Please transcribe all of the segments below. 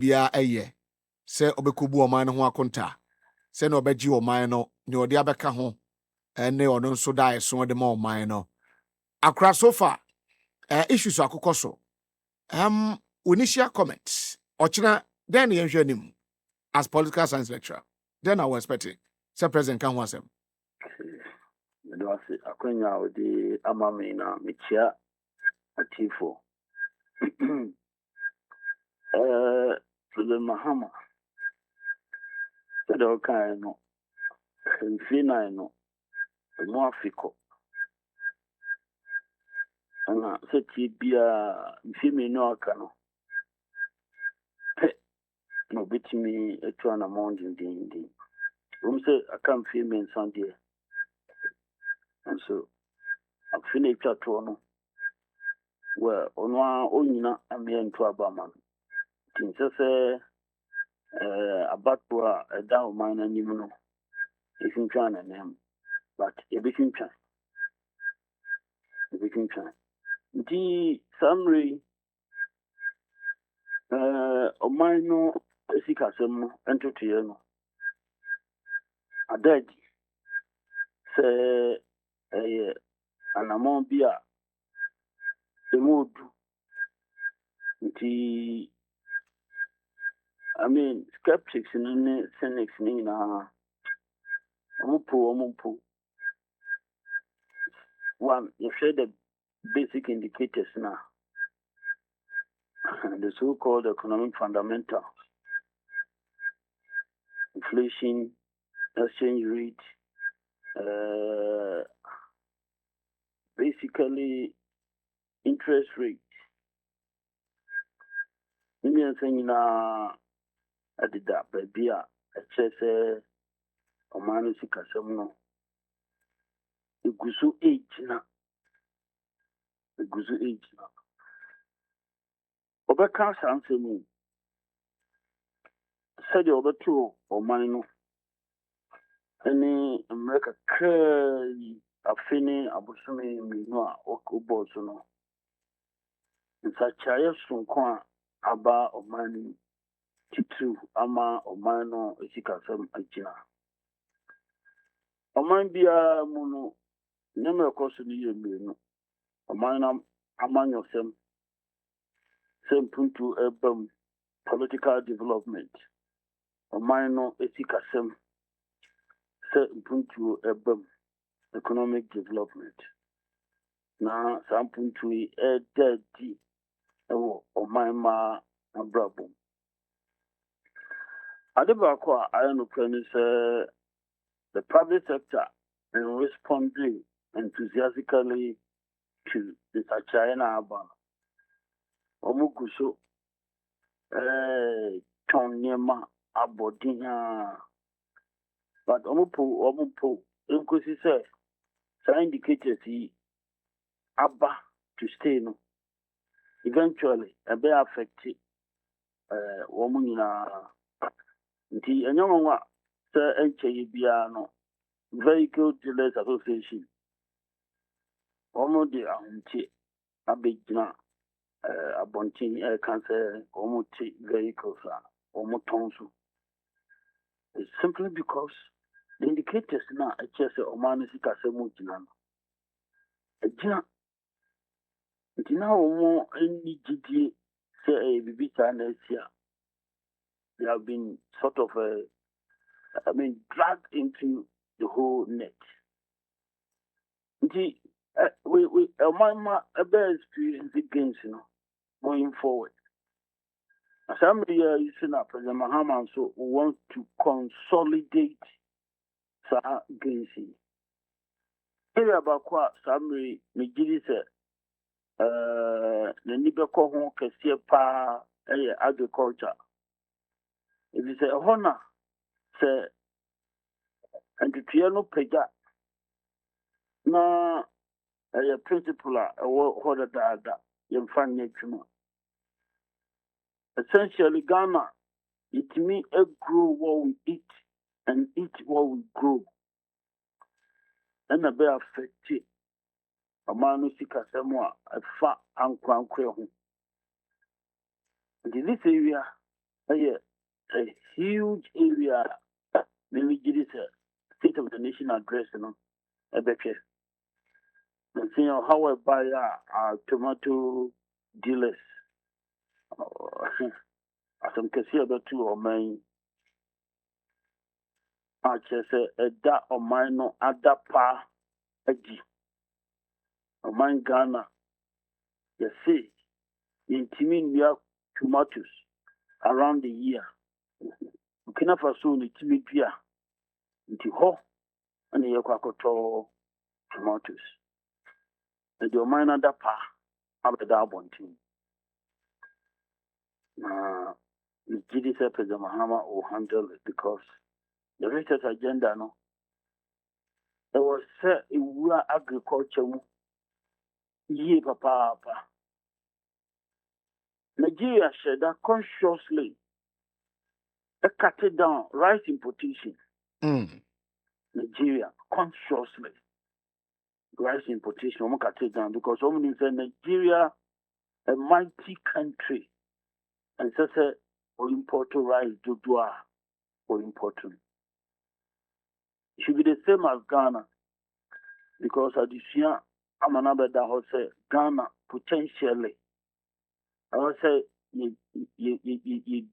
bia eye se obekubu oman no ho akonta se na obeji oman no ne odi abeka ho ene ono nso dai so de ma oman no akra so far issues akokoso initial comments ochina then yenhwanim as political science lecturer then I was expecting say president kan ho asem me do ase akwanya odi amame na mechia atifo President Mahama said okay no mfina no mo afiko ana seti bia mfimi no aka no no bitimi etu ana mountain din say aka mfimi nsande and so afina etwa to no well onwa onyina ame ntu abama tin se abatwa down man anim no ifin twan na nem but ebifin twan the summary omano esikasem entutuye no adadi se anamon bia emodu nti I mean skeptics and cynics na omupu one you share the basic indicators now the so-called economic fundamentals, inflation, exchange rate, basically interest rate. Indian saying na adida babia echese omanu sikasem no igusu age na obeka sansemu said obeto omanu no ene America kai afini abusumi minu a okubo so no nsachaye sunko aba omanu titu ama omanu esikasem agina oman bia mu no nyame koso ni yemenu omanu amanyosem sempuntu ebam political development omanu esikasem sempuntu ebam economic development na sampuntu edadi ewo omanma abrabo adeba kwa ayano kwani se the public sector is responding enthusiastically to the China Aban. Omukuso Tonyema Abodinya. But Omupo Inkosi say some indicators he Abba to stay no. Eventually a be affected woman nti enyonwa se enche bia no Vehicle Dealers Association omo de ahunti abegina abontin cancer omo ti vehicles omo tonso. It's simply because the indicators na echese omanu sikasemu gina no egina nti na omo eni gidi se bibita na esia they have been sort of dragged into the whole net. We my experience against going forward. Somebody you see now, President Mahama so wants to consolidate against it. Area about what somebody Nigiri said the Nibeko home can pa agriculture. If you say honor say and to Tiano Pega na a principle what that you find nature. Essentially Ghana it means grow what we eat and eat what we grow. And a bear affected a man sika semwa a fat and crown. In this area A huge area. Maybe it is a State of the Nation address, a better. And see how I buy tomato dealers. As I'm consider about two or mine. I just say a da or mine no other pa a G. Or mine Ghana. You see, in Timin, we have tomatoes around the year. Burkina Faso ni Timin Pia. Nti ho, and the Yakwakoto tomatoes. And your mine other pa, after that one team. The GDC President Mahama will handle it because the research agenda, no, there was set in agriculture, ye papa. Nigeria said that consciously, cut it down rice importation. Nigeria consciously rice importation, we cut it down because women say Nigeria, a mighty country, and so say we import rice to do or important. It should be the same as Ghana because at this year, I'm another that will say Ghana potentially. I will say you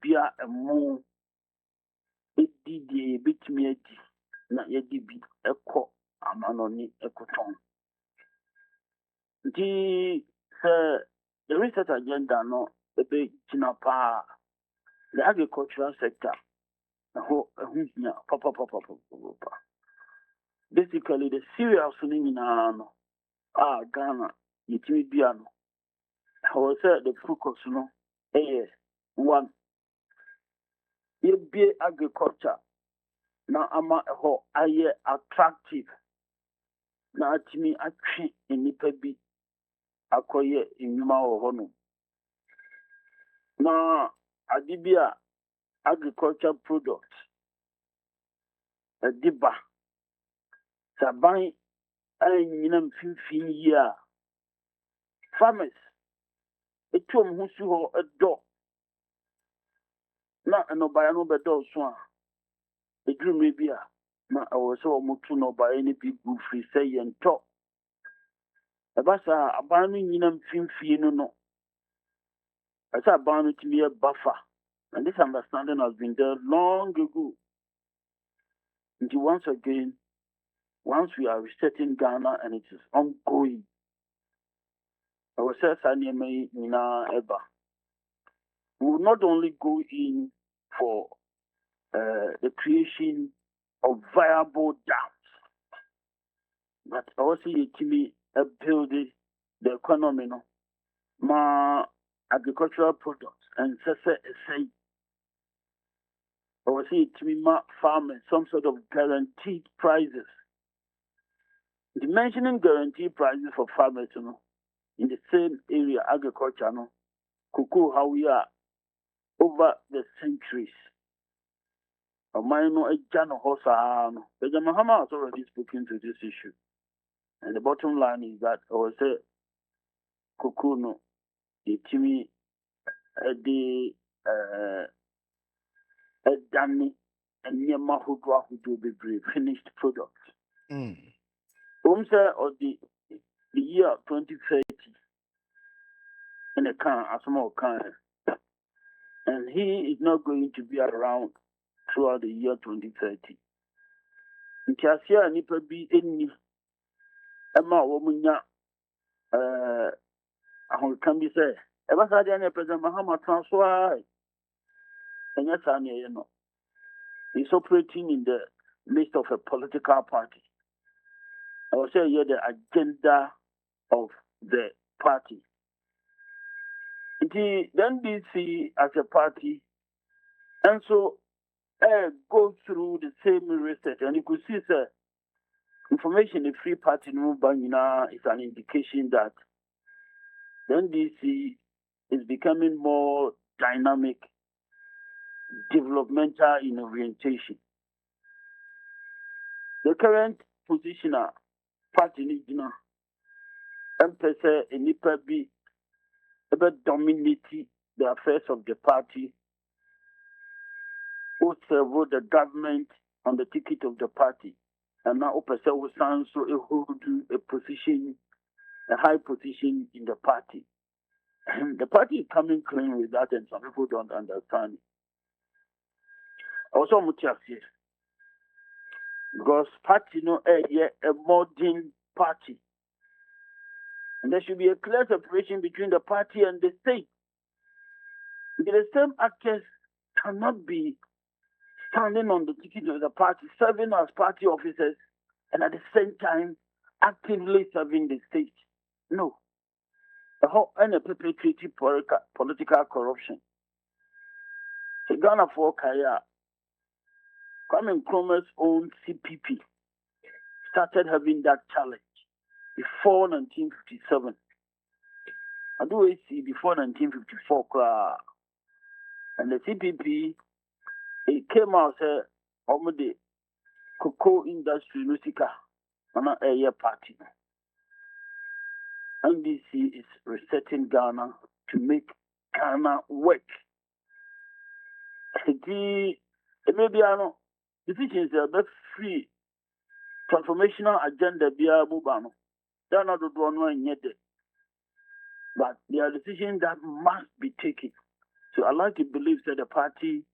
be a more it did a bit me na ye di bi ekọ amanoni ekoton. The research agenda no ebe china pa the agricultural sector papa. Basically the cereals ni na no Ghana yitimi bia no I will say the focus no one ye be agriculture na ama ho aye attractive na atimi atwe enipa bi akoye enwuma wo ho no na adibia agriculture products adiba saban anyina mfimfin yi a farmers etom ho su ho edo na enobaya no bedo so a edrum bi a na awoso omutu no baye ni bi gu free say yento ebasa aban no nyina mfimfin no asa aban no timi e buffer and this understanding has been there long ago. And once again, once we are resetting Ghana and it is ongoing, I will say we will not only go in for the creation of viable dams, but also build the economy, no, ma agricultural products and say or see it farming some sort of guaranteed prices. The mentioning guaranteed prices for farmers, in the same area, agriculture, cocoa, how we are over the centuries. A minor Jano Hosa, but the Mahama has already spoken to this issue. And the bottom line is that I will say cocoa no, the Timmy, the a Danny and near Mahudra who do be finished product. Or the year 2030 in a can, a small can, and he is not going to be around throughout the year 2030. In Cassia, Nipper be any Emma Womunya, I can be said, ever had any President Mahama transfer. And yes, he's operating in the midst of a political party. I will say here the agenda of the party. The NDC as a party, and so go through the same research, and you could see the information the Free Party movement is an indication that the NDC is becoming more dynamic, developmental in orientation. The current positioner, party leader, MPSA and NIPA dominating the affairs of the party who serve the government on the ticket of the party. And now Opesa will stand so a hold a position, a high position in the party. And the party is coming clean with that, and some people don't understand. Also, here because party a modern party. And there should be a clear separation between the party and the state. The same actors cannot be standing on the ticket of the party, serving as party officers, and at the same time actively serving the state. No. And a perpetuating political corruption. The Ghana for Kaya, Kwame Nkrumah's own CPP, started having that challenge before 1957. I do see before 1954, and the CPP, it came out said, the cocoa industry, Lusika, and a year party. NDC is resetting Ghana to make Ghana work. Maybe I know decisions are best free transformational agenda via Bubano. They are not the one yet, but they are decisions that must be taken. So I like to believe that the party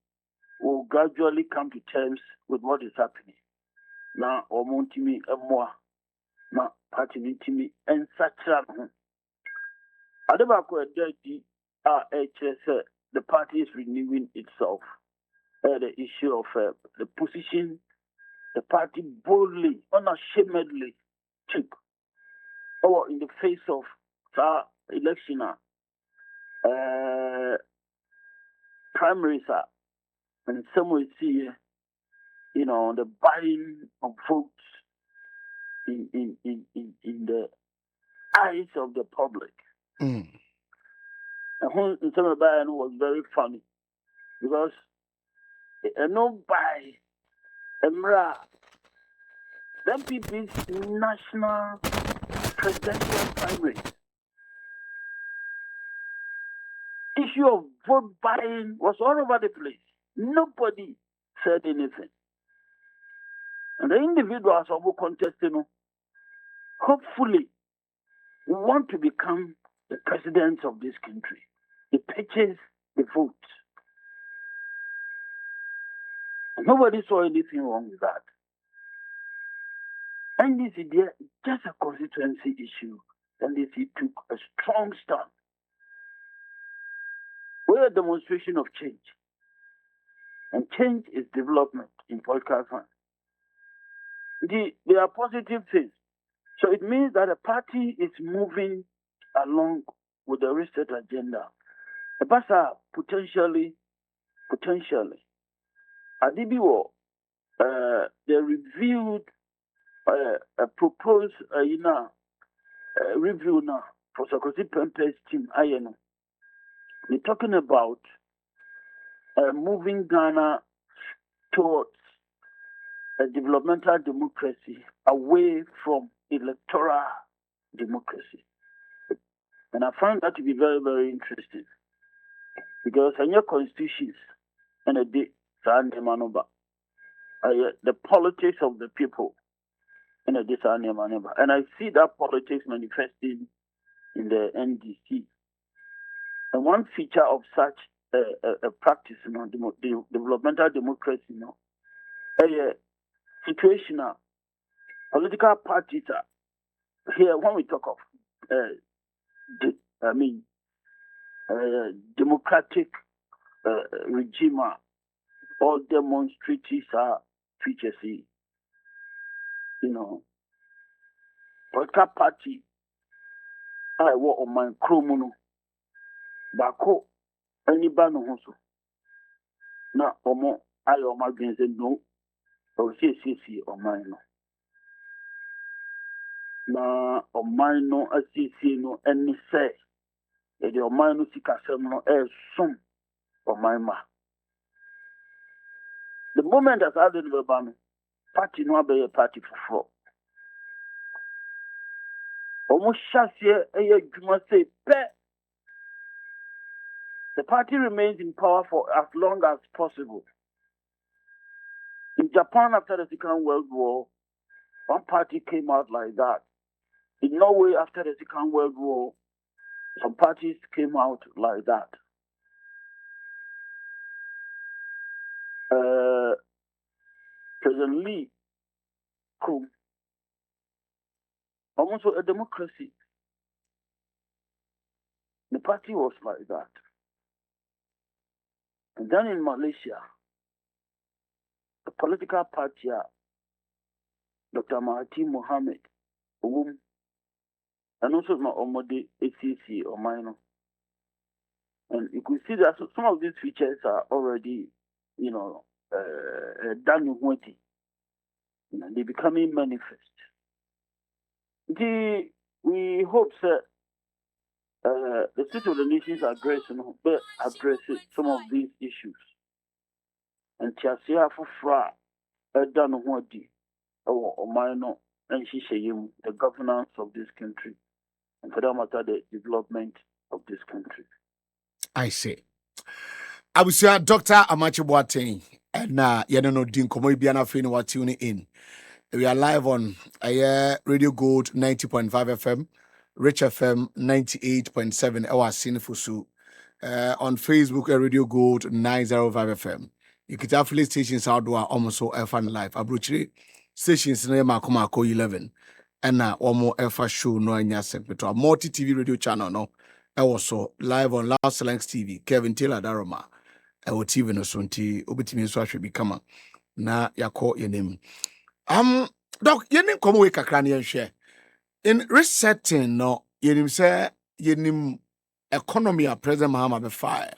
will gradually come to terms with what is happening. Now, Omontimi and more. Now, party Nintimi and Satran. Adabako Dirty RHS, the party is renewing itself. The issue of the position the party boldly, unashamedly took in the face of election primaries and some will see the buying of votes in the eyes of the public. Mm. And some buying was very funny because no buy Emra then people's national presidential primary issue of vote buying was all over the place. Nobody said anything. And the individuals who contested, hopefully, want to become the presidents of this country. They purchase the vote. And nobody saw anything wrong with that. NDC, just a constituency issue, NDC took a strong stand. We're a demonstration of change. And change is development in political science. There are positive things. So it means that a party is moving along with the reset agenda. The BASA potentially, Adibiwo, they reviewed a proposed review now for Sakosi Pempe's team, INO. They're talking about moving Ghana towards a developmental democracy away from electoral democracy. And I find that to be very, very interesting. Because in your constitutions, and the politics of the people, and I see that politics manifesting in the NDC. And one feature of such a practice, developmental democracy, situational political parties are here when we talk of democratic regime or demonstratives are features, political party I work on my chromono bako anybody no so na omo ayo ma gbenze no o see o man no na o man no asisi no eni say e de o man no sikasem no sum o man ma the moment as I did the ban party no be party for almost shasie dwuma say pe the party remains in power for as long as possible. In Japan, after the Second World War, one party came out like that. In Norway, after the Second World War, some parties came out like that. President Lee Krum, almost a democracy. The party was like that. And then in Malaysia, the political party, Dr. Mahathir Mohamad, and also my Omode ACC or minor. And you could see that some of these features are already, done with it. They're becoming manifest. We hope that the State of the Nations address some of these issues. And Tiasia for Fra, done with it, or minor, and the governance of this country, and for that matter, the development of this country. I say. I will say Dr. AMAKYE BOATENG, and no din komo biana fe no tune in. We are live on Radio GOV'T 90.5 FM, Rich FM 98.7 our Sinifusu. On Facebook Radio GOV'T 905 FM. You could affiliate stations outdoor almost so FM live. Abruchiri stations na Mako 11. And now one more F show no anya secretary. Multi TV radio channel no. Also live on Loud Slangs TV. Kevin Taylor Daroma. Our TV no sonti obitimi so ahwe bikama na yakọ yenim. Doc yenim komo we kakra na yenhwe. In resetting no yenim say yenim economy at President Mahama be fire.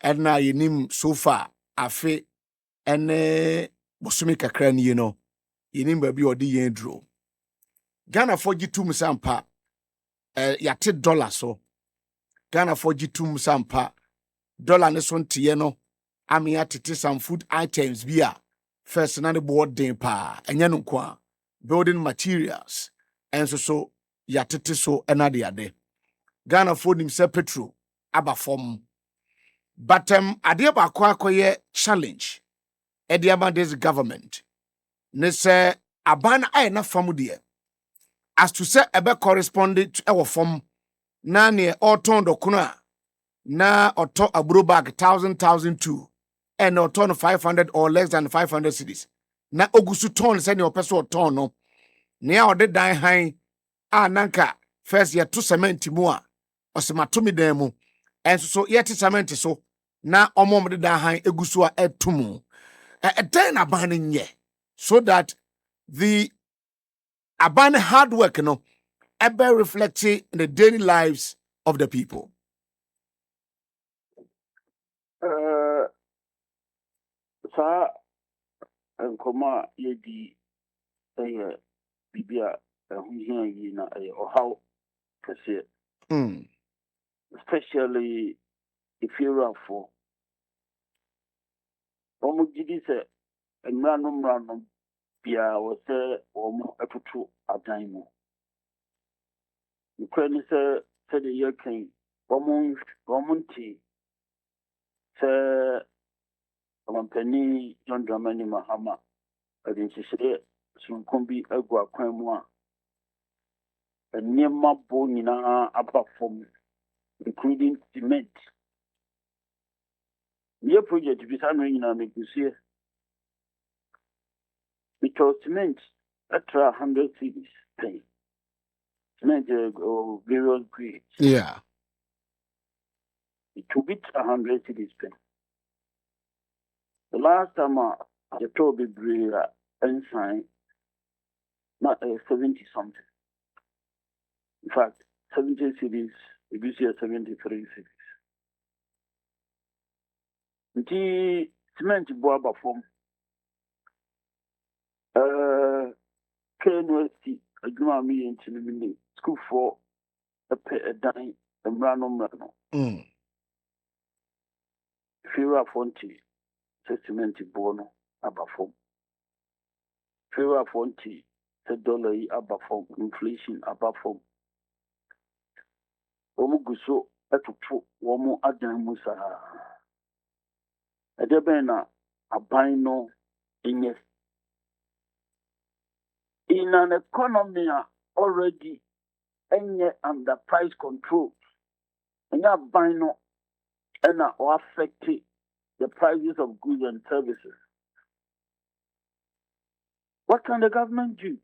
And now yenim so far afe ene bosumi kakra ni yenim ba bi odi yen dro. Ghana for gitum sampa yate dollar so. Ghana for gitum sampa dollar ne so ntiye no ami atete some food items bia first na the board den pa enye no kwa building materials enso so yatete so enade ade Ghana for nim se petrol aba form but ade ba akoye challenge e dey about this government ne se aban ay na fam de as to say ebe correspond to our form na ne oton dokuno a na auto abro bag 1,000 and auto 500 or less than 500 cities. Na ogusu ton send your person ton no. Nia ode dan han nanka first year to cement mu a osematumi dan mu. And so yet cement so na omom de dan han egusu a etumu. Den aban nye so that the aban hard work no ebe reflecting in the daily lives of the people. Sa nkoma yedi bibia hunhia yi na ohaw kase especially if you're for omugidi se mrano bia wo se omo atutu adan mu ukraine se the yekin omunti se Company John Dramani Mahama, Adinchise, Sunkumbi, Agua Quemwa, and near Mabonina above from including cement. Your project is unring and make you see because cement at 100 cities pay. Cement or various grades. Yeah. It will beat 100 cities pay. The last time the told the ensign, not 70 something. In fact, 70 cities, this year 73 cities. The cement boaba form. KNUST, a Gumami in Chile, school for a dime and random. Fewer 40. Testament bono abafom. Fewer 40 dollar abafom, inflation abafom. Omuguso atutu womu adan musa. Edebena abino in an economy already under price control, and that bino and affect the prices of goods and services. What can the government do?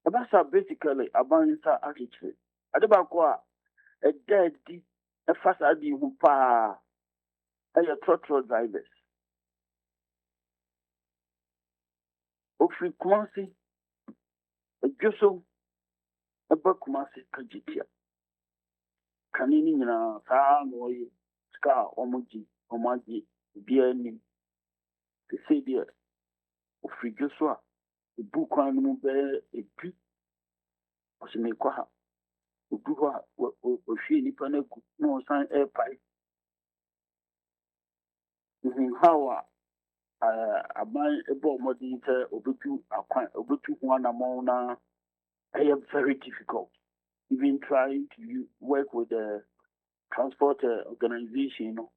That's basically about architecture. Adebakwa a dead a fast adi hupa a trotro drivers. Ofi Kumasi a Joso a Bakumasi Kajitia. Kanini na saa no ska omoji biani the say there Ofi Joshua the book one mu be a pi osimekwa ha odu ha ohwe nipa na ku no san air pipe how aban ebo modern say obetu akwan obetu ho anamon na very difficult even trying to work with the transport organization, you know,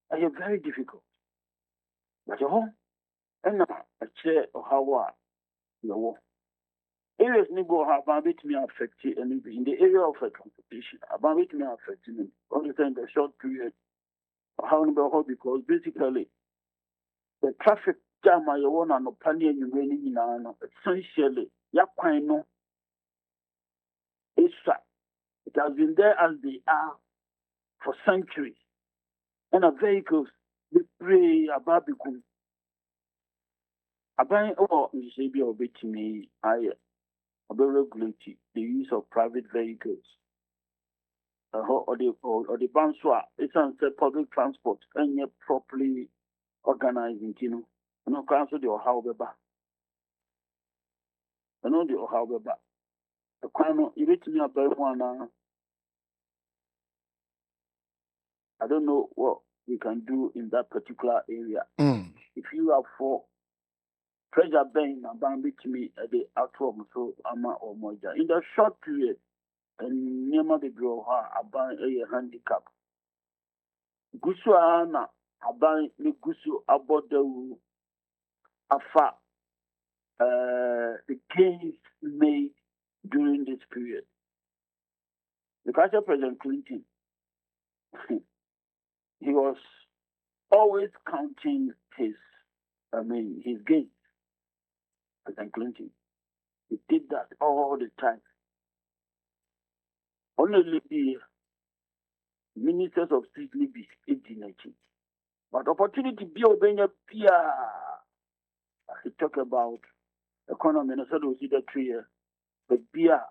very difficult. But and a chair or how you areas nibo have been me affected and in the area of transportation, about it me affecting only in the short period how because basically the traffic jam I want on opinion you really essentially no it has been there as they are for centuries. And our vehicles, they pray about become. About you say be obey to me, I regulate the use of private vehicles. Or the banswa, it's on public transport and yet properly organizing, you know. And no cancel the however. I know the however. The crime, you reach me about one. I don't know what we can do in that particular area. If you have for pressure bang about me at the outcome, so ama or moja. In the short period, and near the grow about a handicap. Gusuana about the gusu about the afa the gains made during this period. The Vice President Clinton he was always counting his gains. President Clinton. He did that all the time. Only the ministers of state Libby 1819. But opportunity be obeying Pia. He talk about economy and so see the tree, but Pia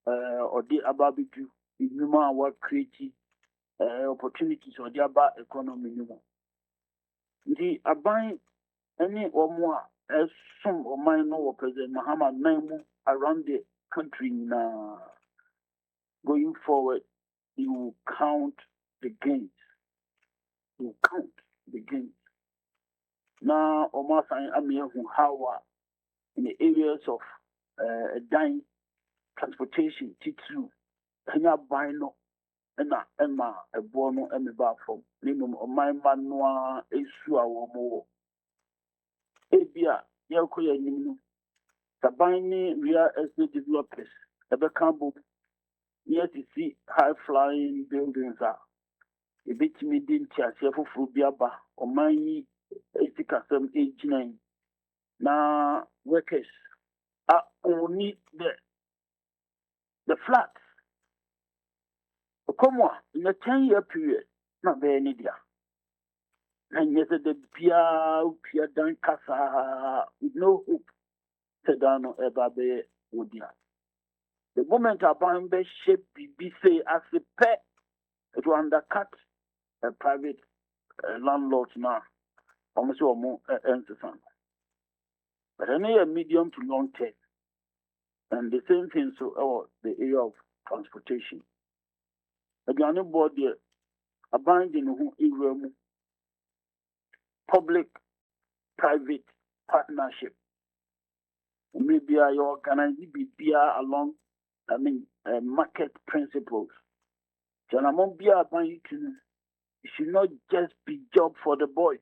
or the ababitu, the human work creating opportunities or the about economy. The abide any or more as some of my know President Muhammad Naimu around the country now. Going forward, you will count the gains. You will count the gains. Now, Omar Sain Amir Hawa in the areas of dying transportation, T2, Kenya Bino, and Emma, a bono, and a bathroom. Minimum of my manua, a sua or more. Abia, Yakoya Nino, Sabini, real estate developers, Ebecambo. Yes, you see high flying buildings are a bit medium for Frubiaba or my 89. Now, workers are only the flats. Come on, in a 10-year period, not very near. And yes, the Pia Dan Casa with no hope, Sedano Ebabe Wodia. The moment our buying best shape be say as a pet, it will undercut a private landlord now. Almost or more son. But any a medium to long term. And the same thing so the area of transportation. Again, board there abandon who public private partnership. Maybe you organize be along market principles. Janamon Bia it should not just be job for the boys.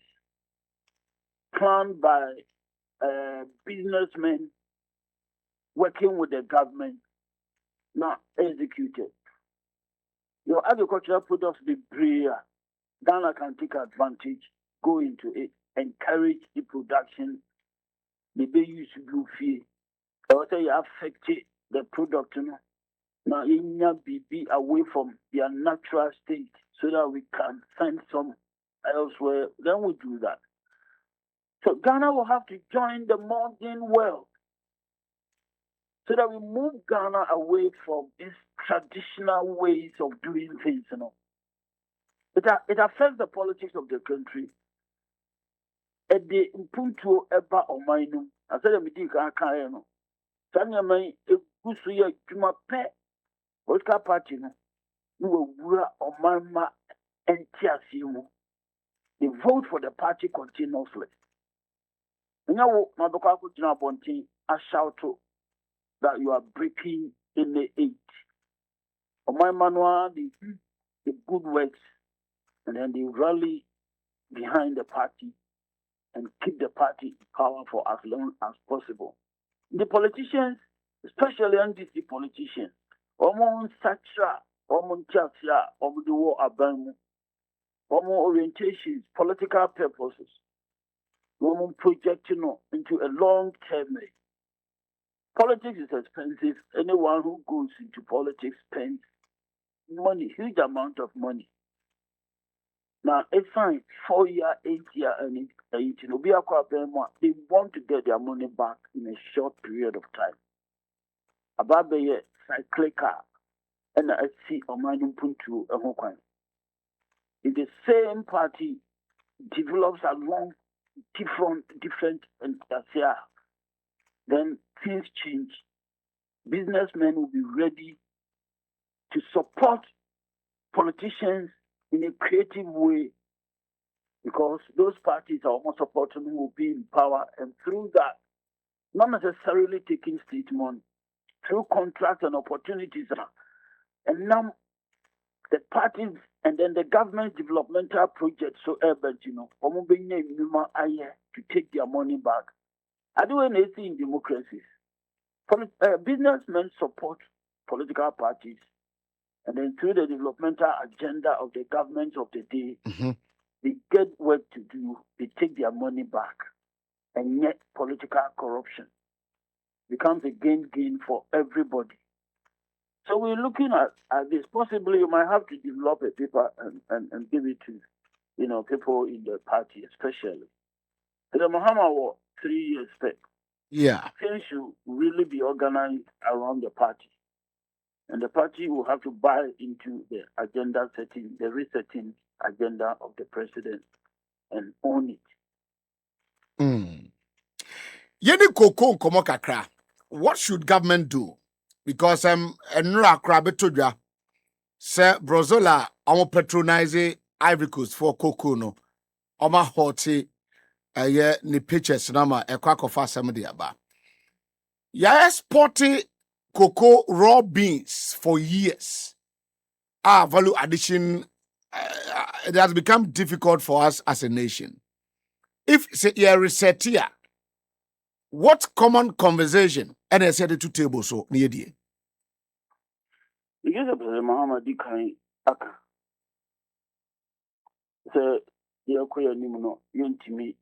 planned by businessmen working with the government, not executed. Your agricultural products be brilliant. Ghana can take advantage, go into it, encourage the production. Maybe you should do fee. Or say you affect the product, you know. Now you be away from their natural state so that we can find some elsewhere. Then we do that. So Ghana will have to join the modern world so that we move Ghana away from these traditional ways of doing things, you know. It affects the politics of the country. At the Mpuntu Eba Omainu, I said, I'm meeting Kakayano. Tanya may a Gusuya Juma Pe, Oscar Party, who were Omama and Tiasimu. They vote for the party continuously. Now, Madokaku Jinabonti, I shout to that you are breaking in the eight. Omama, the good works, and then they rally behind the party and keep the party in power for as long as possible. The politicians, especially NDC politicians, Omon Sacha, Omon Chatia, Omon the war Abamu, Omon orientations, political purposes, Omon projecting into a long term. Politics is expensive. Anyone who goes into politics spends money, huge amount of money. Now, it's fine, 4 year, 8 year, and they want to get their money back in a short period of time. About the cyclical, and I see a mining puntu a hokwan. If the same party develops along different and then things change. Businessmen will be ready to support politicians in a creative way because those parties are almost supporting who will be in power, and through that, not necessarily taking state money, through contracts and opportunities. And now the parties and then the government developmental projects so urban, to take their money back. I do anything in democracies. Businessmen support political parties, and then through the developmental agenda of the government of the day, they get work to do, they take their money back, and yet political corruption becomes a gain for everybody. So we're looking at this. Possibly you might have to develop a paper and give it to people in the party, especially. The Muhammad War 3 years back. Yeah. Things should really be organized around the party. And the party will have to buy into the agenda setting, the resetting agenda of the president and own it. Yeni koko nkomo kakra. What should government do? Because enra krabetodwa se Brozola amo patronize Ivory Coast for cocoa no. Oma hoti ni pictures nama ekwakofa samedi aba. Ya exporting cocoa raw beans for years. Value addition it has become difficult for us as a nation. If say you reset here, what common conversation and I said it to table so near the Because of the Muhammad Dikai Aka, the Yakoya Nimuno, Yuntimi,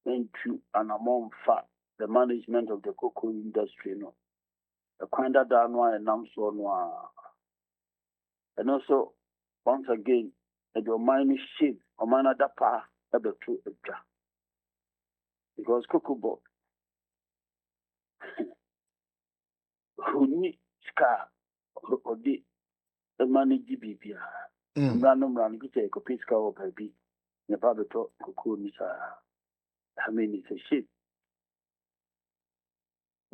into an amount fat, the management of the cocoa industry, no. The Quanda Danwa and Namso Noir. And also, once again, the mining shape or mana dapa at the true ega. Because cocoa board who need scar or the money GBP. Random run, you take a piece of baby. The father talk cocoa is I mean, it's a shit.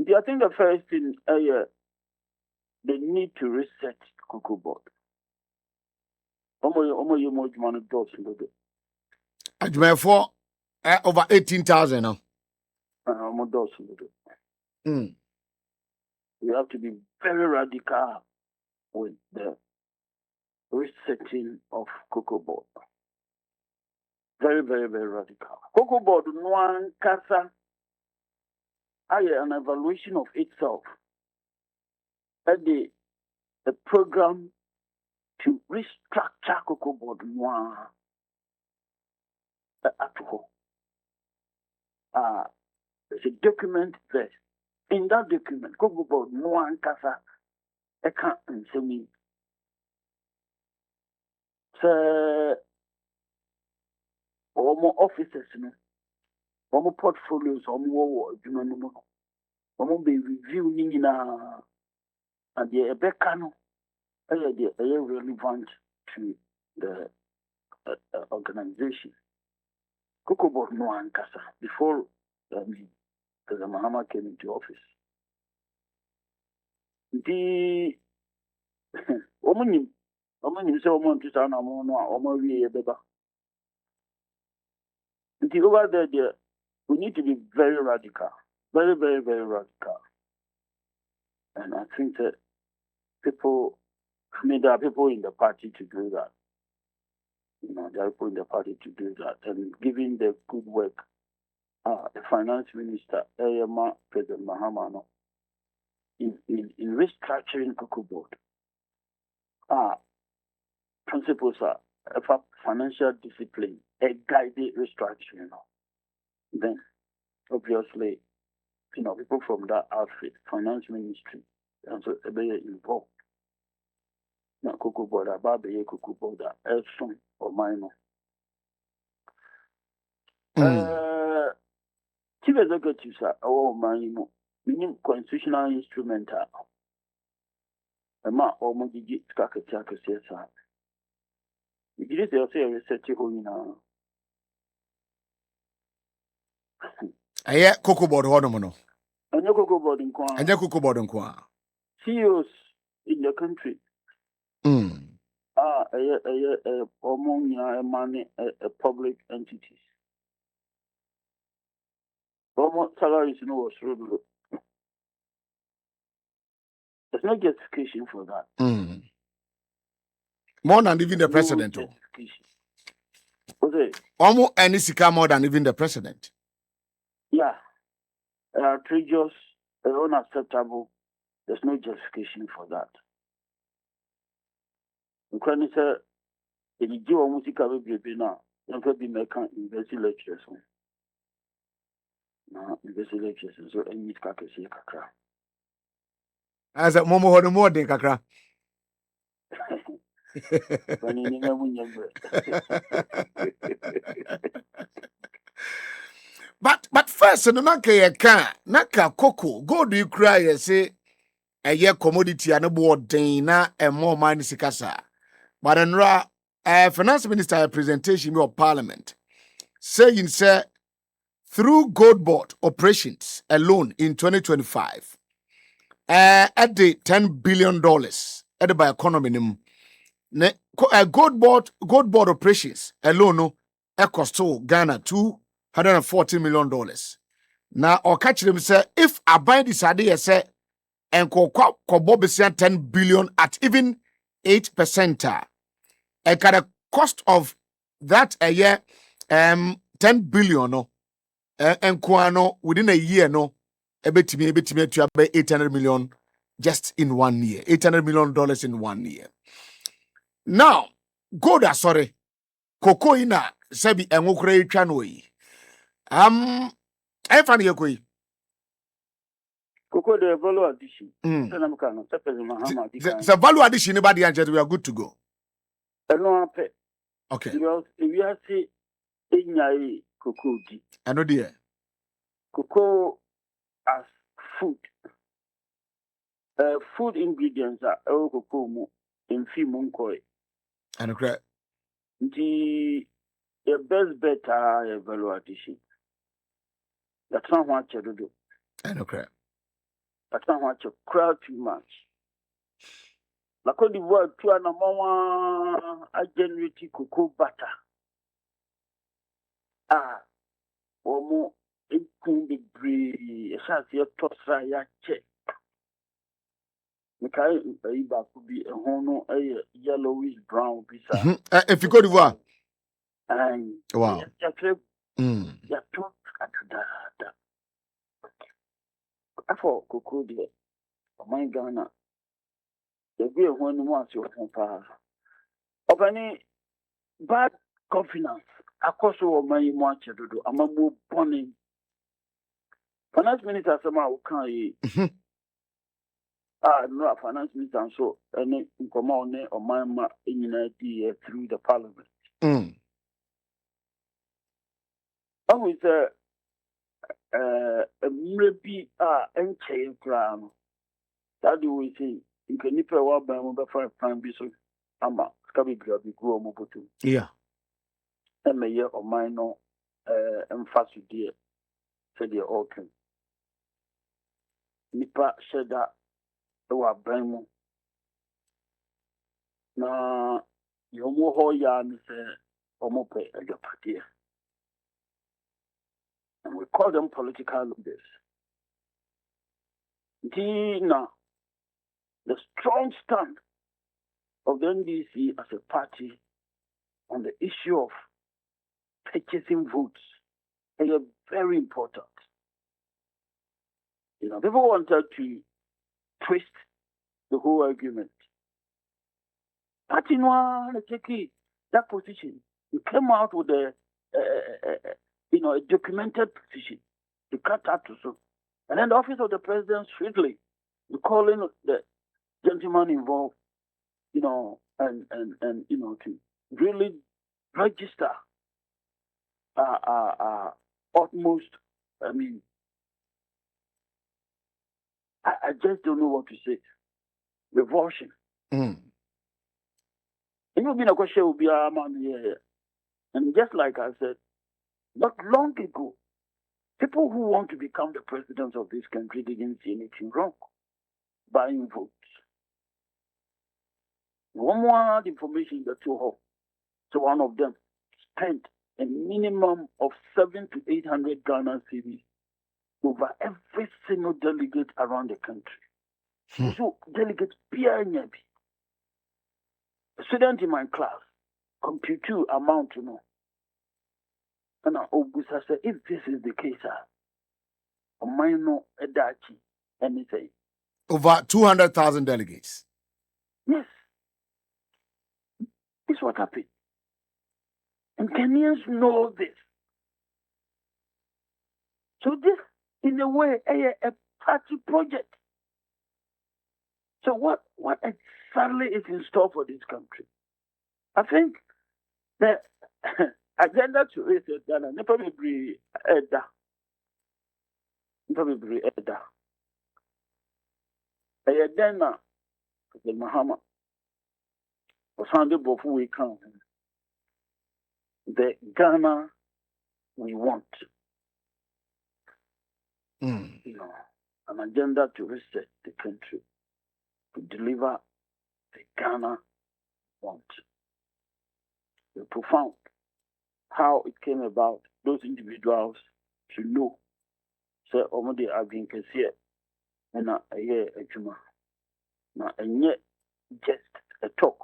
I think the first thing, they need to reset cocoa board. Omo you more money dollars in the Ajme for over 18,000 now. Omo dollars in the We have to be very radical with the resetting of cocoa board. Very, very, very radical. Cocoa board one kasa an evaluation of itself. At the program to restructure cocoa board one at home. There's a document there. In that document, cocoa board one kasa can't answer me. So all more officers, all more portfolios, all more all be reviewing and the Ebekano are relevant to the organization. Cocoa board no ankasa before the Mahama came into office. The woman say woman to stand among we beba. Over there, we need to be very radical. Very, very, very radical. And I think that there are people in the party to do that. There are people in the party to do that. And giving the good work, the finance minister, President Mahama, in restructuring Cocoa Board, principles are financial discipline, a guided restructuring. Then, obviously, people from that outfit, finance ministry, and so they are involved. Now, Cocoa Board, Ababe, Cocoa Board, Elson or Minor. Chief executives are all Minor, meaning constitutional instrumental. A ma almost did Kakataka says, you did say a research now. Aye, Cocoa Board, Honomono. And your Cocoa Board in Kwan. And your Cocoa Board in Kwan. CEOs in the country. Money, public entities. Almost salaries was regular. There's no justification for that. More than even the president. Almost any sika more than even the president. Yeah. Outrageous, unacceptable. There's no justification for that. When it's if you do almost now, you can be making investing lectures. Investing lectures, so I need Kakasi Kakra. As a Momo or more than Kakra. But first, no naka cocoa. Go do you cry and say a year commodity and a board na and more money sikasa. But anra finance minister presentation of parliament saying say through GOV'T operations alone in 2025 at the $10 billion at the by economy GOV'T operations alone no cost Ghana $240 million. Now or catch them say if I buy this idea say and kobo $10 billion at even 8%. At a cost of that a year, 10 billion no, and kwano within a year no, a bit to me to about 800 million just in 1 year, $800 million in 1 year. Now, sorry, Cocoa ina sebi engokre chanoi. I find you koi. Cocoa the value addition. The value addition about the answer we are good to go. Okay. Because if you are say in cocoa, I know dear. Cocoa as food. Food ingredients are cocoa in Fimunkoi. I know correct. The best bet are a value addition. That's not what you do. I know correct. That's not what you crowd too much. La Côte d'Ivoire, tu as a generate cocoa butter. Omo, it can be brave. As your tossa ya check. The kind could be a hono, a yellowish brown pizza. If you go to And Wow. you talk at that. For Kuku, my Ghana, the beer one wants your temper. Of any bad confidence, across all my much to do. I'm a more bonny. Finance minister somehow can't. No, finance minister, so any command or my in idea through the parliament. I was maybe NK crown. That do we see. You can nip a while by number 5 prime bishop. Ama, Scabi Grabi grow mobutu. Yeah. And may or minor emphasis dear, said the Orkin. Nipa said that they were Bremo. Na your more yarn say Omope and your party. And we call them political leaders. Now, the strong stand of the NDC as a party on the issue of purchasing votes is very important. People wanted to twist the whole argument. Party Noir, take that position. You came out with a documented position. You cut out to so. And then the office of the president strictly, you calling the gentleman involved, and to really register utmost, I just don't know what to say. Revulsion. And you'll be a question will be a man here. And just like I said, not long ago, people who want to become the president of this country didn't see anything wrong buying votes. One more information that you have. So one of them spent a minimum of 700 to 800 Ghana cedis over every single delegate around the country. So delegates PNB. A student in my class, compute amount to know. And I said, if this is the case, I might know a dachi anything. Over 200,000 delegates. Yes. This is what happened. And Kenyans know this. So this, in a way, a party project. So what exactly is in store for this country? I think the agenda to raise it, Ghana, probably Edda. Then, the Mahama was handed before we come. The Ghana we want. An agenda to reset the country, to deliver the Ghana we want. It's profound how it came about. Those individuals should know. So, Omode Abin Kessie, and a year a Juma. Now, and yet, just a talk.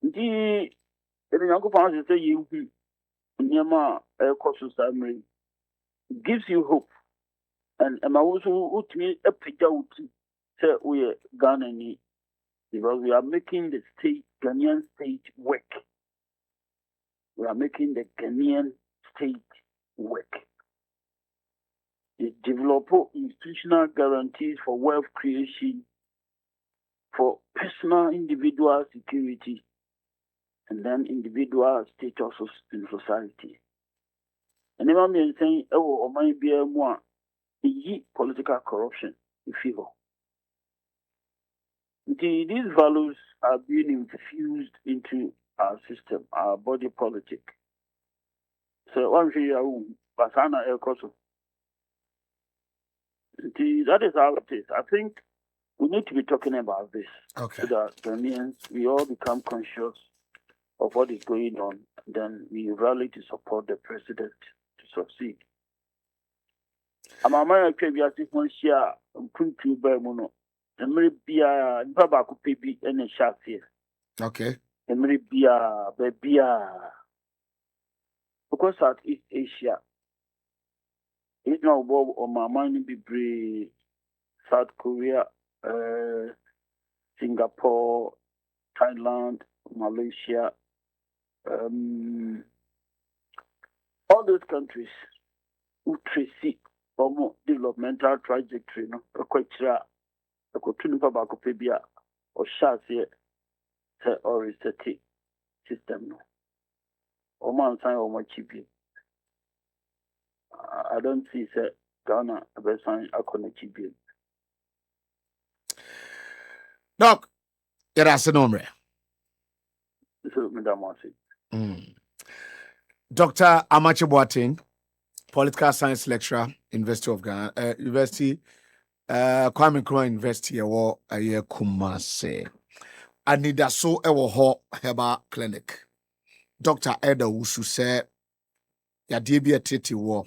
The young person say you Nyama Kosu Samri gives you hope. And I also put me a picture say we are Ghana because we are making the Ghanaian state work. We are making the Ghanaian state work. They develop institutional guarantees for wealth creation, for personal individual security, and then individual status in society. And then I'm saying, oh, might be more political corruption in favor. These values are being infused into our system, our body politic. So one thing, Basana El Koso. That is how it is. I think we need to be talking about this. Okay. So that Ghanaians, we all become conscious of what is going on. Then we rally to support the president to succeed. I'm a man who has share Kuntu Bermuno. And maybe Baba could be any shot here. Okay. Emre Bia, Bebia. Because Southeast Asia, it's now Bob or my mind be brave. South Korea, Singapore, Thailand, Malaysia, all those countries who trace from developmental trajectory, no, quite sure. A continue back up Pebia or Shaz here, or reset system. No, or man sign or my chip. I don't see, say, Ghana, a best sign, I connect chip. Doc, that's a number. So, Madam Marcy. Dr. AMAKYE BOATENG, political science lecturer, University of Ghana, University, Kwame Nkrumah University, or a year Kumase. Anida so ewo ho heba clinic. Dr. Eda Wusu say, ya debi a titi wo